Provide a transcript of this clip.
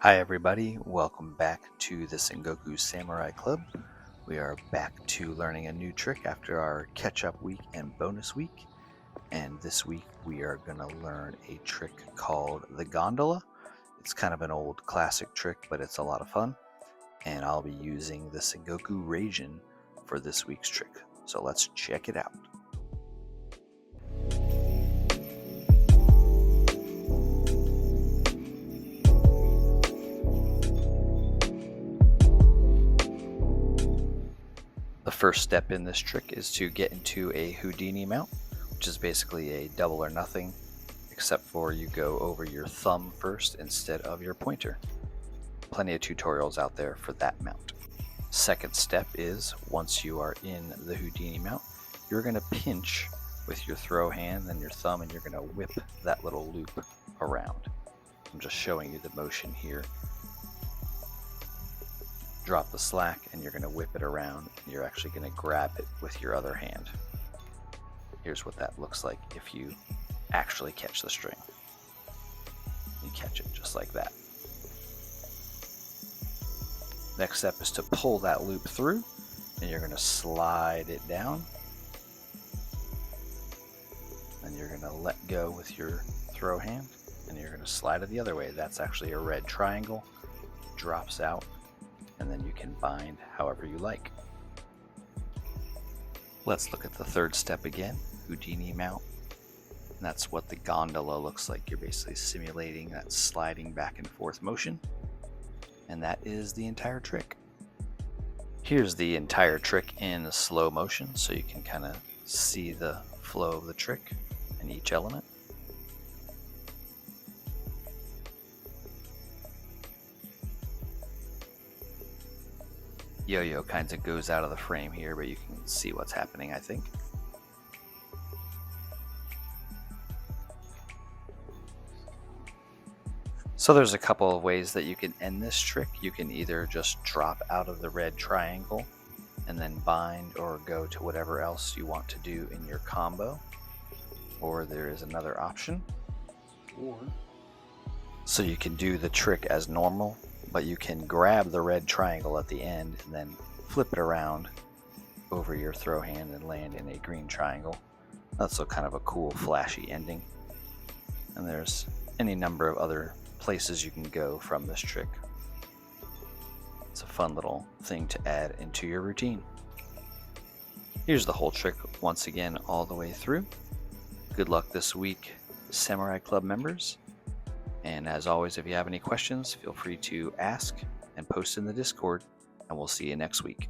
Hi everybody, welcome back to the Sengoku Samurai Club. We are back to learning a new trick after our catch-up week and bonus week. And this week we are going to learn a trick called the Gondola. It's kind of an old classic trick, but it's a lot of fun. And I'll be using the Sengoku Raijin for this week's trick. So let's check it out. The first step in this trick is to get into a Houdini mount, which is basically a double or nothing, except for you go over your thumb first instead of your pointer. Plenty of tutorials out there for that mount. Second step is, once you are in the Houdini mount, you're going to pinch with your throw hand and your thumb, and you're going to whip that little loop around. I'm just showing you the motion here. Drop the slack and you're going to whip it around, and you're actually going to grab it with your other hand. Here's what that looks like if you actually catch the string. You catch it just like that. Next step is to pull that loop through, and you're going to slide it down. Then you're going to let go with your throw hand, and you're going to slide it the other way. That's actually a red triangle. Drops out, and then you can bind however you like. Let's look at the third step again, Houdini mount. And that's what the gondola looks like. You're basically simulating that sliding back and forth motion. And that is the entire trick. Here's the entire trick in slow motion, so you can kind of see the flow of the trick in each element. Yo-Yo kind of goes out of the frame here, but you can see what's happening, I think. So there's a couple of ways that you can end this trick. You can either just drop out of the red triangle and then bind, or go to whatever else you want to do in your combo. Or there is another option. So you can do the trick as normal, but you can grab the red triangle at the end and then flip it around over your throw hand and land in a green triangle. That's a kind of a cool flashy ending. And there's any number of other places you can go from this trick. It's a fun little thing to add into your routine. Here's the whole trick once again all the way through. Good luck this week, Samurai Club members. And as always, if you have any questions, feel free to ask and post in the Discord, and we'll see you next week.